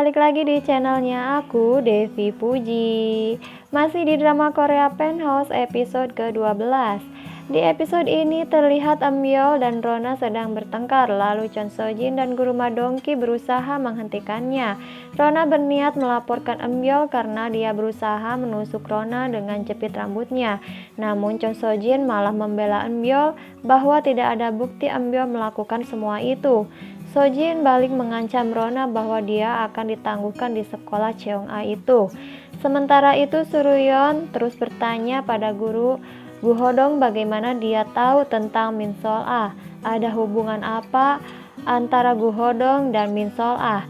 balik lagi di channelnya aku, Devi Puji. Masih di drama Korea Penthouse episode ke-12. Di episode ini terlihat Eumyeol dan Rona sedang bertengkar, lalu Chon Sojin dan Guru Madongki berusaha menghentikannya. Rona berniat melaporkan Eumyeol karena dia berusaha menusuk Rona dengan jepit rambutnya. Namun Chon Sojin malah membela Eumyeol bahwa tidak ada bukti Eumyeol melakukan semua itu. Sojin balik mengancam Rona bahwa dia akan ditangguhkan di sekolah Cheong-a itu. Sementara itu Suryeon terus bertanya pada guru Gu Hodong bagaimana dia tahu tentang Min Sol-ah. Ada hubungan apa antara Gu Hodong dan Min Sol-ah?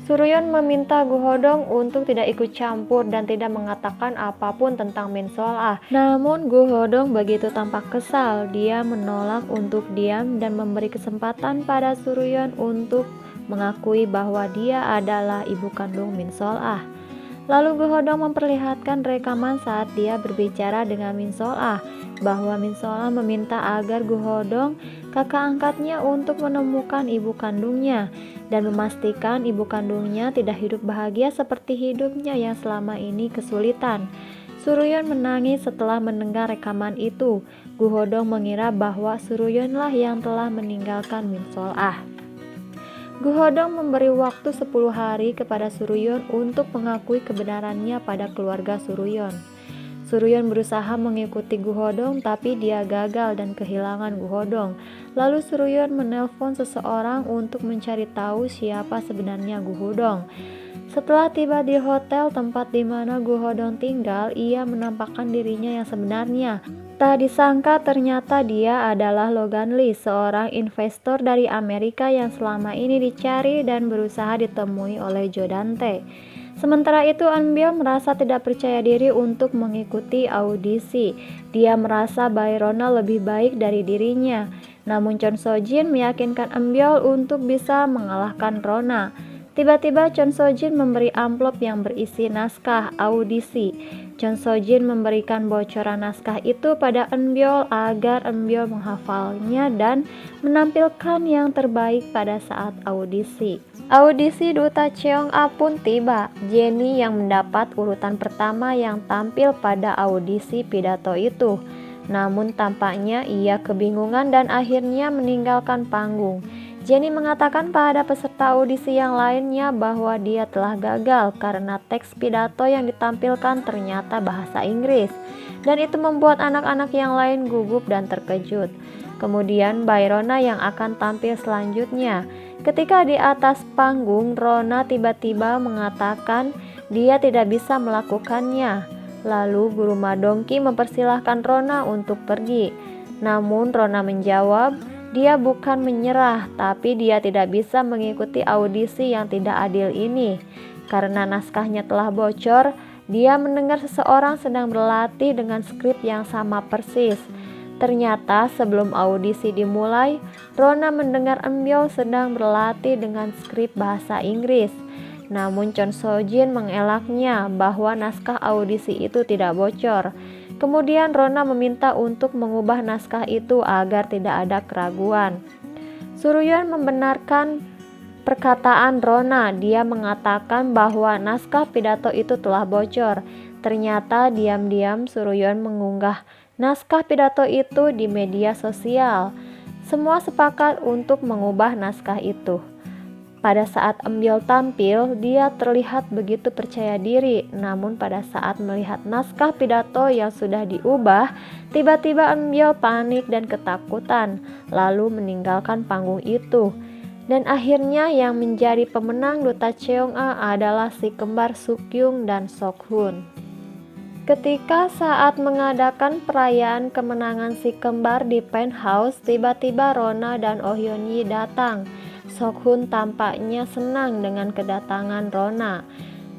Suryeon meminta Gu Hodong untuk tidak ikut campur dan tidak mengatakan apapun tentang Min Sol-ah. Namun Gu Hodong begitu tampak kesal. Dia menolak untuk diam dan memberi kesempatan pada Suryeon untuk mengakui bahwa dia adalah ibu kandung Min Sol-ah. Lalu Gu Hodong memperlihatkan rekaman saat dia berbicara dengan Min Sol-ah, bahwa Min Sol-ah meminta agar Gu Hodong, kakak angkatnya, untuk menemukan ibu kandungnya dan memastikan ibu kandungnya tidak hidup bahagia seperti hidupnya yang selama ini kesulitan. Suryeon menangis setelah mendengar rekaman itu. Gu Hodong mengira bahwa Suryeonlah yang telah meninggalkan Min Sol-ah. Gu Hodong memberi waktu 10 hari kepada Suryeon untuk mengakui kebenarannya pada keluarga Suryeon. Suryeon berusaha mengikuti Gu Hodong tapi dia gagal dan kehilangan Gu Hodong. Lalu Suryeon menelpon seseorang untuk mencari tahu siapa sebenarnya Gu Hodong. Setelah tiba di hotel tempat di mana Gu Hodong tinggal, ia menampakkan dirinya yang sebenarnya. Tak disangka ternyata dia adalah Logan Lee, seorang investor dari Amerika yang selama ini dicari dan berusaha ditemui oleh Jo Dante. Sementara itu Eumyeol merasa tidak percaya diri untuk mengikuti audisi. Dia merasa Rona lebih baik dari dirinya. Namun Chon Sojin meyakinkan Eumyeol untuk bisa mengalahkan Rona. Tiba-tiba Chon Sojin memberi amplop yang berisi naskah audisi. Chon Sojin memberikan bocoran naskah itu pada Eumyeol agar Eumyeol menghafalnya dan menampilkan yang terbaik pada saat audisi. Audisi Duta Cheong-a pun tiba. Jennie yang mendapat urutan pertama yang tampil pada audisi pidato itu. Namun tampaknya ia kebingungan dan akhirnya meninggalkan panggung. Jennie mengatakan pada peserta audisi yang lainnya bahwa dia telah gagal karena teks pidato yang ditampilkan ternyata bahasa Inggris, dan itu membuat anak-anak yang lain gugup dan terkejut. Kemudian Rona yang akan tampil selanjutnya. Ketika di atas panggung, Rona tiba-tiba mengatakan dia tidak bisa melakukannya. Lalu Guru Madongki mempersilahkan Rona untuk pergi. Namun Rona menjawab, dia bukan menyerah, tapi dia tidak bisa mengikuti audisi yang tidak adil ini. Karena naskahnya telah bocor, dia mendengar seseorang sedang berlatih dengan skrip yang sama persis. Ternyata sebelum audisi dimulai, Rona mendengar Eumyeol sedang berlatih dengan skrip bahasa Inggris. Namun Chon Sojin mengelaknya bahwa naskah audisi itu tidak bocor. Kemudian Rona meminta untuk mengubah naskah itu agar tidak ada keraguan. Suryeon membenarkan perkataan Rona. Dia mengatakan bahwa naskah pidato itu telah bocor. Ternyata diam-diam Suryeon mengunggah naskah pidato itu di media sosial. Semua sepakat untuk mengubah naskah itu. Pada saat Eumyeol tampil, dia terlihat begitu percaya diri. Namun pada saat melihat naskah pidato yang sudah diubah, tiba-tiba Eumyeol panik dan ketakutan, lalu meninggalkan panggung itu. Dan akhirnya yang menjadi pemenang Duta Cheong-a adalah si kembar Sukyung dan Sokhun. Ketika saat mengadakan perayaan kemenangan si kembar di penthouse, tiba-tiba Rona dan Oh Hyun-yi datang. Sokhun tampaknya senang dengan kedatangan Rona.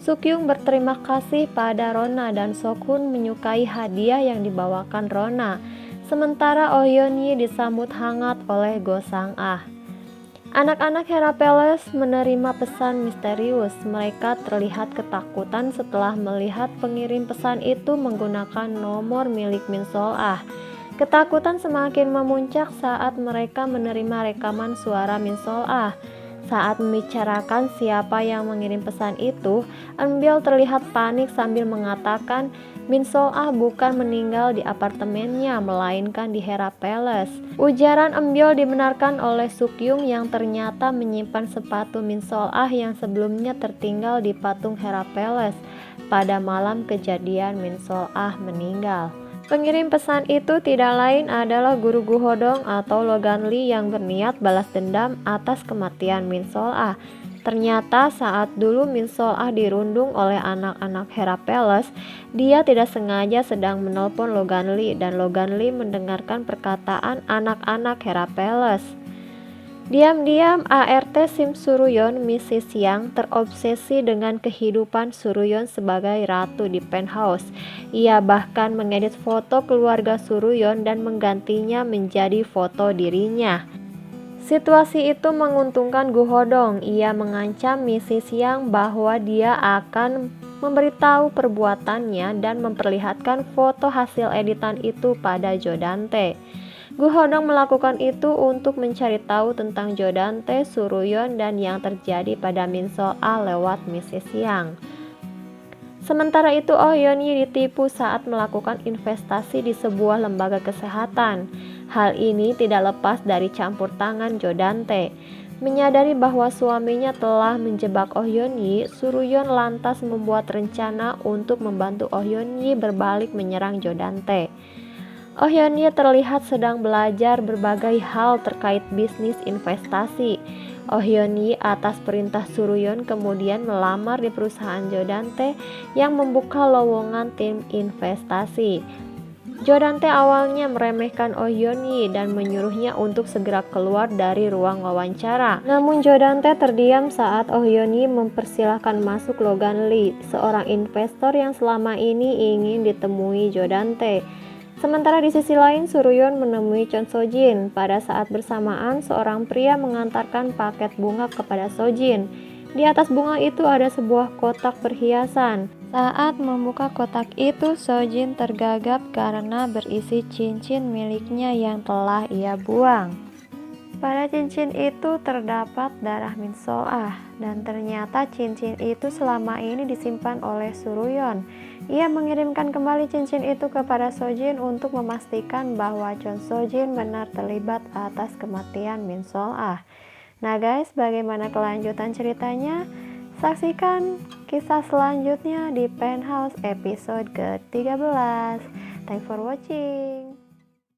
Sukyung berterima kasih pada Rona dan Sokhun menyukai hadiah yang dibawakan Rona. Sementara Oh Hyun-yi disambut hangat oleh Go Sang-ah. Anak-anak Hera Palace menerima pesan misterius. Mereka terlihat ketakutan setelah melihat pengirim pesan itu menggunakan nomor milik Min Sol-ah. Ketakutan semakin memuncak saat mereka menerima rekaman suara Min Sol-ah. Saat membicarakan siapa yang mengirim pesan itu, Eunbyul terlihat panik sambil mengatakan Min Sol-ah bukan meninggal di apartemennya, melainkan di Hera Palace. Ujaran Eunbyul dibenarkan oleh Sukyung yang ternyata menyimpan sepatu Min Sol-ah yang sebelumnya tertinggal di patung Hera Palace pada malam kejadian Min Sol-ah meninggal. Pengirim pesan itu tidak lain adalah guru Gu Hodong atau Logan Lee yang berniat balas dendam atas kematian Min Sol-ah. Ternyata saat dulu Min Sol-ah dirundung oleh anak-anak Hera Palace, dia tidak sengaja sedang menelpon Logan Lee dan Logan Lee mendengarkan perkataan anak-anak Hera Palace. Diam-diam ART Sim Suryeon, Mrs. Yang, terobsesi dengan kehidupan Suryeon sebagai ratu di penthouse. Ia bahkan mengedit foto keluarga Suryeon dan menggantinya menjadi foto dirinya. Situasi itu menguntungkan Gu Hodong. Ia mengancam Mrs. Yang bahwa dia akan memberitahu perbuatannya dan memperlihatkan foto hasil editan itu pada Jo Dante. Gu Hodong melakukan itu untuk mencari tahu tentang Jo Dante, Suryeon, dan yang terjadi pada Min Sol-ah lewat Mrs. Yang. Sementara itu, Oh Yeon-yi ditipu saat melakukan investasi di sebuah lembaga kesehatan. Hal ini tidak lepas dari campur tangan Jo Dante. Menyadari bahwa suaminya telah menjebak Oh Yeon-yi, Suryeon lantas membuat rencana untuk membantu Oh Yeon-yi berbalik menyerang Jo Dante. Oh Yeon-yi terlihat sedang belajar berbagai hal terkait bisnis investasi. Oh Yeon-yi atas perintah Suryeon kemudian melamar di perusahaan Jo Dante yang membuka lowongan tim investasi. Jo Dante awalnya meremehkan Oh Yeon-yi dan menyuruhnya untuk segera keluar dari ruang wawancara. Namun Jo Dante terdiam saat Oh Yeon-yi mempersilahkan masuk Logan Lee, seorang investor yang selama ini ingin ditemui Jo Dante. Sementara di sisi lain, Suryeon menemui Chon Sojin. Pada saat bersamaan, seorang pria mengantarkan paket bunga kepada Sojin. Di atas bunga itu ada sebuah kotak perhiasan. Saat membuka kotak itu, Sojin tergagap karena berisi cincin miliknya yang telah ia buang. Pada cincin itu terdapat darah Min Sol-ah, dan ternyata cincin itu selama ini disimpan oleh Suryeon. Ia mengirimkan kembali cincin itu kepada Sojin untuk memastikan bahwa Chon Sojin benar terlibat atas kematian Min Sol-ah. Nah guys, bagaimana kelanjutan ceritanya? Saksikan kisah selanjutnya di Penthouse episode ke-13. Thanks for watching.